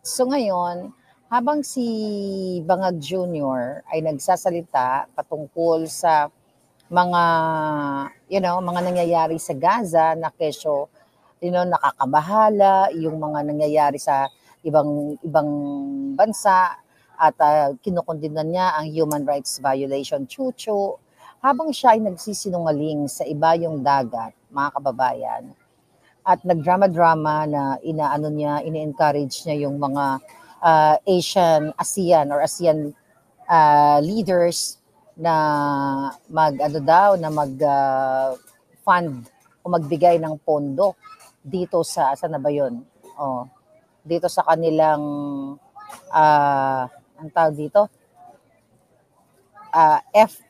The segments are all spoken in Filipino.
So ngayon, habang si Bangag Jr. ay nagsasalita patungkol sa mga, mga nangyayari sa Gaza na kesyo, nakakabahala, yung mga nangyayari sa ibang ibang bansa at kinukondina niya ang human rights violation, chuchu. Habang siya ay nagsisinungaling sa ibayong dagat, mga kababayan, at nagdrama-drama na ini-encourage niya yung mga ASEAN or ASEAN leaders na fund o magbigay ng pondo dito sa saan na ba 'yon? Oh, dito sa kanilang ang tawag dito? Uh, F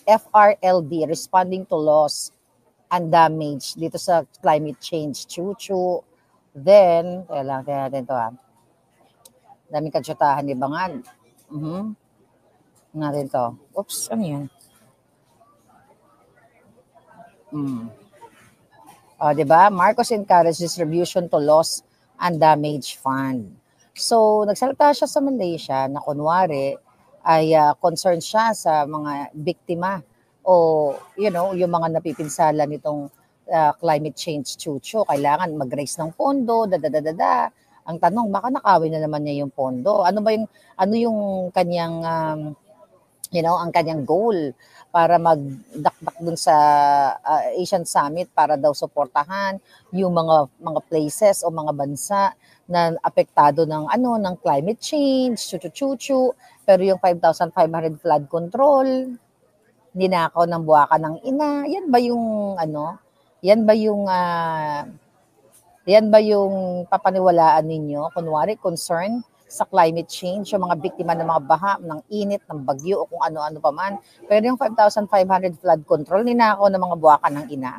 FRLD, responding to loss and damage dito sa climate change, chuchu. Then, kaya natin to daming katsyotahan, di ba nga? Natin to. Oops, ano yan? Di ba? Marcos encouraged distribution to loss and damage fund. So, nagsalita siya sa Malaysia na kunwari ay concerned siya sa mga biktima o, yung mga napipinsala nitong climate change chuchu. Kailangan mag-raise ng pondo, dadadadada. Ang tanong, baka nakawin na naman niya yung pondo. Ano yung kanyang, ang kanyang goal para magdakdak dun sa Asian Summit para daw suportahan yung mga places o mga bansa na apektado ng climate change, chuchu. Pero yung 5,500 flood control, ninakaw ng buwakan ng ina, yan ba yung papaniwalaan ninyo? Kunwari, concern sa climate change, yung mga biktima ng mga baha, ng init, ng bagyo, o kung ano-ano pa man. Pero yung 5,500 flood control, ninakaw ng mga buwakan ng ina.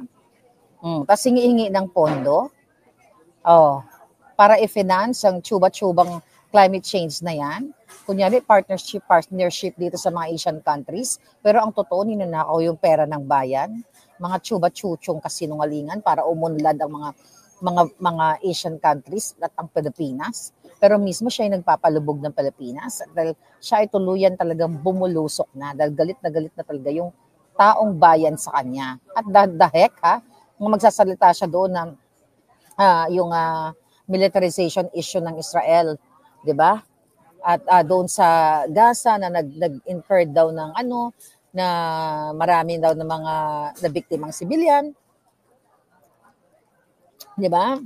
Tapos hingi-hingi ng pondo. Para i-finance ang tsuba-tsubang climate change na yan. Kunyari, partnership dito sa mga Asian countries. Pero ang totoo, ninanakaw yung pera ng bayan. Mga tsuba-tsutsong kasinungalingan para umunlad ang mga Asian countries at ang Pilipinas. Pero mismo siya ay nagpapalubog ng Pilipinas dahil siya ay tuluyan talagang bumulusok na dahil galit na talaga yung taong bayan sa kanya. At the heck, magsasalita siya doon na yung militarization issue ng Israel, 'di ba? At doon sa Gaza na nag-incur daw ng na marami daw ng mga nabiktimang sibilyan, 'di ba?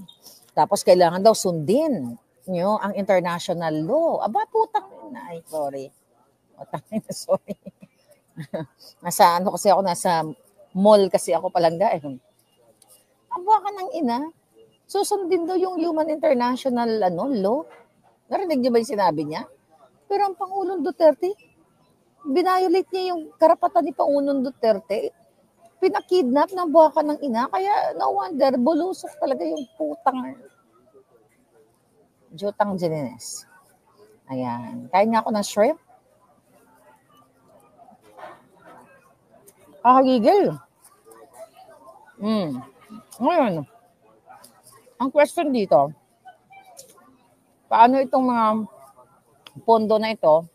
Tapos kailangan daw sundin ang international law. Aba, putang ina. Ay, sorry. Sorry. Nasa mall kasi ako palangga eh. Ang buwaka ng ina. Susundin daw yung human international law. Narinig niyo ba yung sinabi niya? Pero ang Pangulong Duterte, binayolate niya yung karapatan ni Pangulong Duterte. Pinakidnap ng buwaka ng ina. Kaya no wonder, bulusok talaga yung putang Jutang Jinines. Ayan. Kain nga ako ng shrimp. Kakagigil. Ngayon, ang question dito, paano itong mga pondo na ito,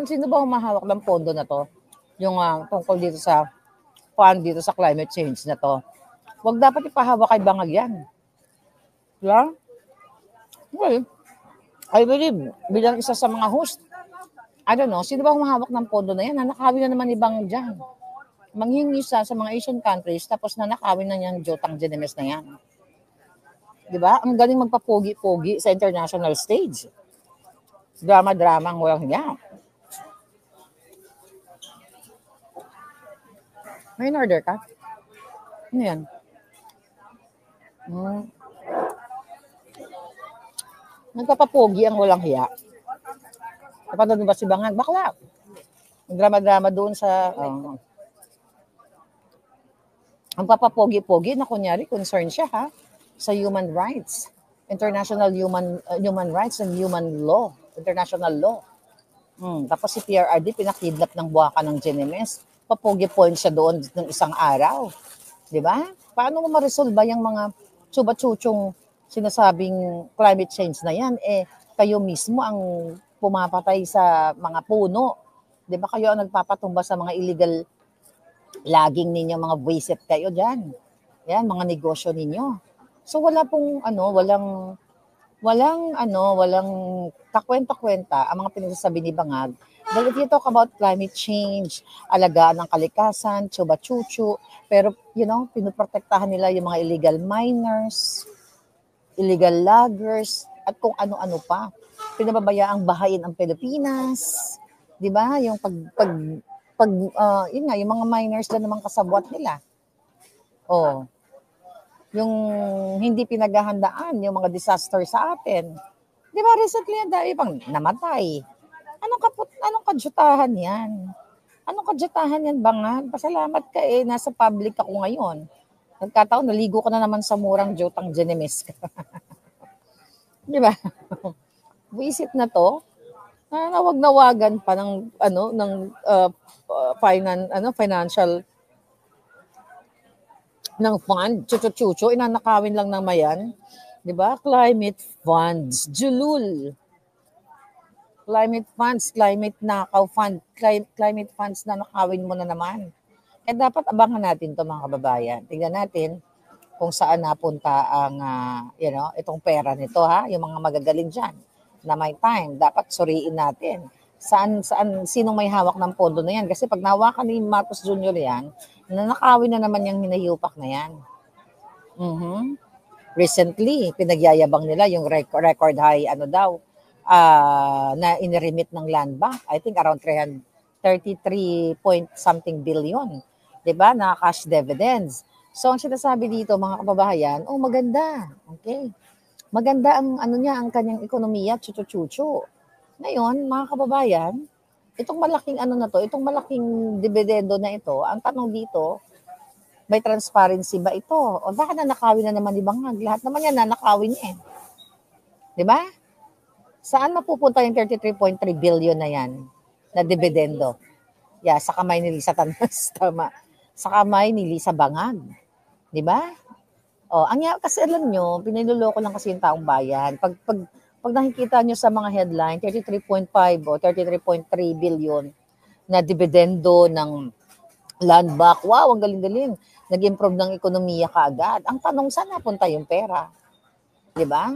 sino ba humahawak ng pondo na to? Yung tungkol dito sa fund dito sa climate change na to. Huwag dapat ipahawak kay Bangag yan. Diba? Well, I believe, bilang isa sa mga host, I don't know, sino ba humahawak ng pondo na yan? Nanakawin na naman ibang dyan. Manghingi sa mga Asian countries, tapos nanakawin na niyang Jotang Jimenez na yan. Diba? Ang galing magpapogi-pogi sa international stage. Drama-drama ang walang niya. May in-order ka? Ano yan? Nagpapapogi ang walang hiya. Napanood ba si Bangag? Bakla. Drama-drama doon sa... ang papapogi-pogi na kunyari, concern siya sa human rights. International human rights and human law. International law. Tapos si PRRD, pinakidnap ng buwakan ng Jimenez. Papogi point siya doon ng isang araw. Di ba? Paano mo ma-resolve yung mga tsuba-tsutsong sinasabing climate change na yan, kayo mismo ang pumapatay sa mga puno. Di ba kayo ang nagpapatumba sa mga illegal logging ninyo, mga buwisit kayo dyan. Yan, mga negosyo ninyo. So wala pong walang kakwenta-kwenta ang mga pinagsasabi ni Bangag. But if you talk about climate change, alagaan ng kalikasan, chuba-chuchu, pero pinoprotektahan nila yung mga illegal miners, illegal loggers, at kung ano-ano pa. Pinababayaang bahayin ang Pilipinas, 'di ba? Yung yun nga, yung mga miners na naman kasabwat nila. Oh, yung hindi pinaghahandaan yung mga disaster sa atin. 'Di ba recently ang dami pang namatay. Anong kadyutahan 'yan? Anong kadyutahan 'yan, Bangag? Pasalamat ka nasa public ako ngayon. Nagkataon naligo ka na naman sa murang Jotang Genemes ka. 'Di ba? Visit na 'to. Nawag-nawagan pa ng financial ng fund, chuchu-chuchu, inanakawin lang ng mayan. 'Di ba? Climate funds, julul. Climate funds, climate nakaw fund, climate funds na nakawin mo na naman. Dapat abangan natin 'to, mga kababayan. Tingnan natin kung saan napunta ang itong pera nito, yung mga magagaling diyan na may time. Dapat suriin natin sinong may hawak ng pondo na yan. Kasi pag nahawakan ni Marcos Jr. yan, nanakawin na naman yung hinayupak na yan. Recently, pinagyayabang nila yung record high, na iniremit ng land bank. I think around 33 point something billion. Diba? Na cash dividends. So, ang sinasabi dito, mga kababayan, maganda. Okay. Maganda ang kanyang ekonomiya, chuchu-chuchu. Ngayon, mga kababayan, itong malaking itong malaking dividendo na ito, ang tanong dito, may transparency ba ito? O bakit nanakawin na naman ni Bangag? Lahat naman yan nanakawin niya. Di ba? Saan mapupunta yung 33.3 billion na yan na dividendo? Sa kamay ni Lisa Tanas, tama. Sa kamay ni Lisa Bangag. Di ba? Kasi alam nyo, piniloloko lang kasi yung taong bayan. Pag nakikita nyo sa mga headline, 33.5 o 33.3 billion na dividendo ng land bank. Wow, ang galing-galing. Nag-improve ng ekonomiya kaagad. Ang tanong, saan napunta yung pera? Di ba?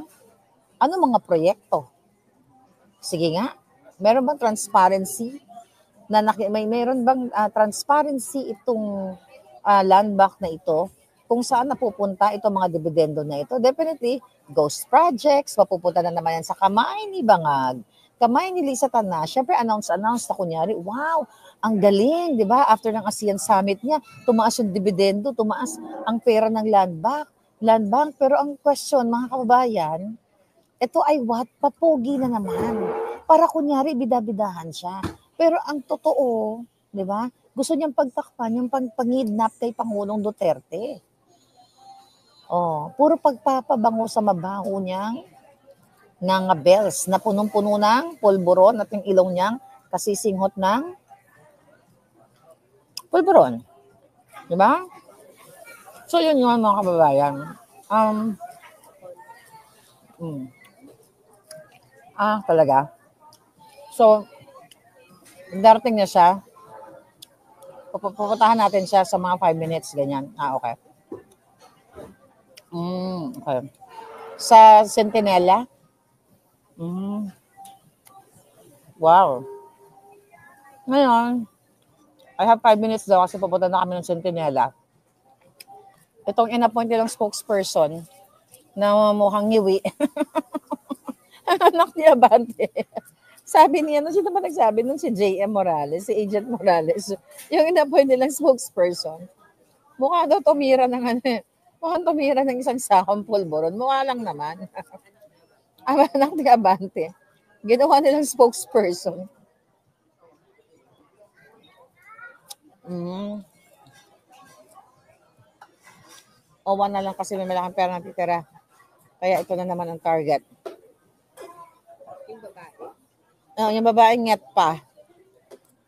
Ano mga proyekto? Sige nga, meron bang transparency? Meron bang transparency itong land bank na ito? Kung saan napupunta itong mga dividendo na ito? Definitely, ghost projects, mapupunta na naman yan sa kamay ni Bangag, kamay ni Lisa Tanas. Siyempre, announce na kunyari, wow, ang galing, di ba? After ng ASEAN Summit niya, tumaas yung dividendo, tumaas ang pera ng land bank. Pero ang question, mga kababayan, ito ay what? Papugi na naman. Para kunyari, bidabidahan siya. Pero ang totoo, di ba? Gusto niyang pagtakpan yung pangidnap kay Pangulong Duterte. Puro pagpapabango sa mabaho niyang nga bells na punong-puno ng pulburon at yung ilong niyang kasisinghot ng pulburon. Di ba? So, yun yung mga kababayan. Talaga. So, darating na siya. Pupuntahan natin siya sa mga 5 minutes, ganyan. Okay. Okay. Sa Centinela? Wow. Ngayon, I have 5 minutes daw kasi pupunta na kami ng Centinela. Itong in-appoint nilang spokesperson na mukhang ngiwi. Anak ni Abante. Sabi niya, sino ba nagsabi nun? Si J.M. Morales, si Agent Morales. Yung in-appoint nilang spokesperson. Mukha daw tumira ng isang sakong pulburon. Mukha lang naman. Anak ni Abante. Ginawa nilang spokesperson. Owa na lang kasi may malaking pera natitira. Kaya ito na naman ang target. Yung babae nget pa.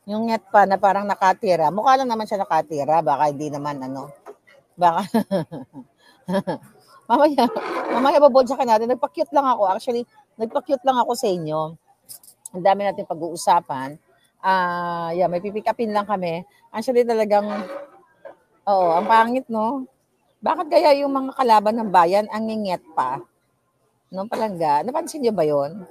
Yung nget pa na parang nakatira. Mukha lang naman siya nakatira. Baka hindi naman baka Mamaya, mamaya babodyakan natin. Nagpa-cute lang ako. Actually, nagpa-cute lang ako sa inyo. Ang dami natin pag-uusapan. Yeah, may pipick upin lang kami. Actually, talagang, oo, ang pangit, no? Bakit kaya yung mga kalaban ng bayan ang ngingit pa? No, palangga. Napansin niyo ba yon?